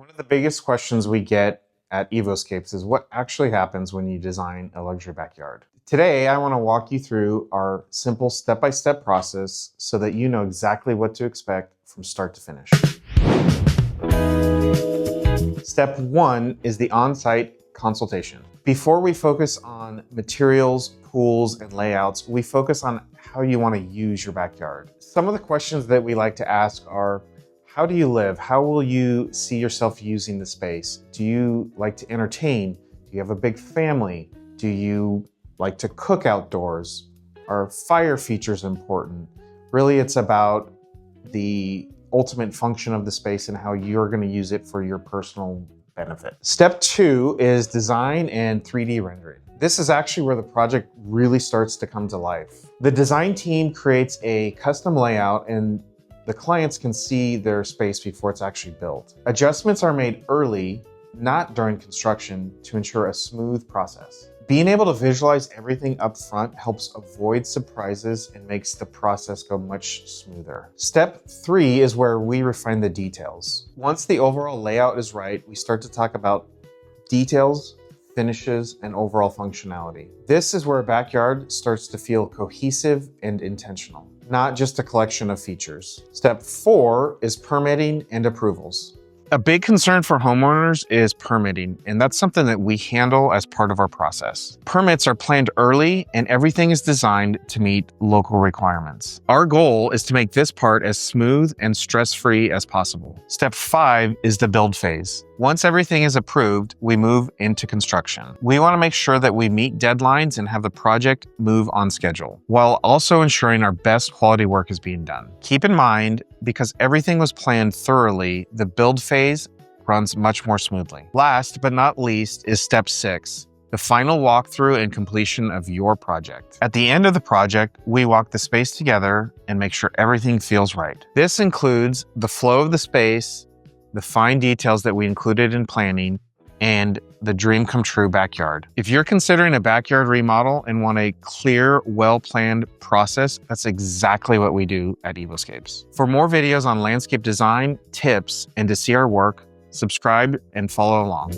One of the biggest questions we get at Evoscapes is what actually happens when you design a luxury backyard. Today, I want to walk you through our simple step-by-step process so that you know exactly what to expect from start to finish. Step 1 is the on-site consultation. Before we focus on materials, pools, and layouts, we focus on how you want to use your backyard. Some of the questions that we like to ask are, how do you live? How will you see yourself using the space? Do you like to entertain? Do you have a big family? Do you like to cook outdoors? Are fire features important? Really, it's about the ultimate function of the space and how you're going to use it for your personal benefit. Step 2 is design and 3D rendering. This is actually where the project really starts to come to life. The design team creates a custom layout and the clients can see their space before it's actually built. Adjustments are made early, not during construction, to ensure a smooth process. Being able to visualize everything up front helps avoid surprises and makes the process go much smoother. Step 3 is where we refine the details. Once the overall layout is right, we start to talk about details, finishes, and overall functionality. This is where a backyard starts to feel cohesive and intentional, not just a collection of features. Step 4 is permitting and approvals. A big concern for homeowners is permitting, and that's something that we handle as part of our process. Permits are planned early, and everything is designed to meet local requirements. Our goal is to make this part as smooth and stress-free as possible. Step 5 is the build phase. Once everything is approved, we move into construction. We want to make sure that we meet deadlines and have the project move on schedule, while also ensuring our best quality work is being done. Keep in mind, because everything was planned thoroughly, the build phase runs much more smoothly. Last but not least is step 6, the final walkthrough and completion of your project. At the end of the project, we walk the space together and make sure everything feels right. This includes the flow of the space, the fine details that we included in planning, and the dream come true backyard. If you're considering a backyard remodel and want a clear, well-planned process, that's exactly what we do at Evoscapes. For more videos on landscape design, tips, and to see our work, subscribe and follow along.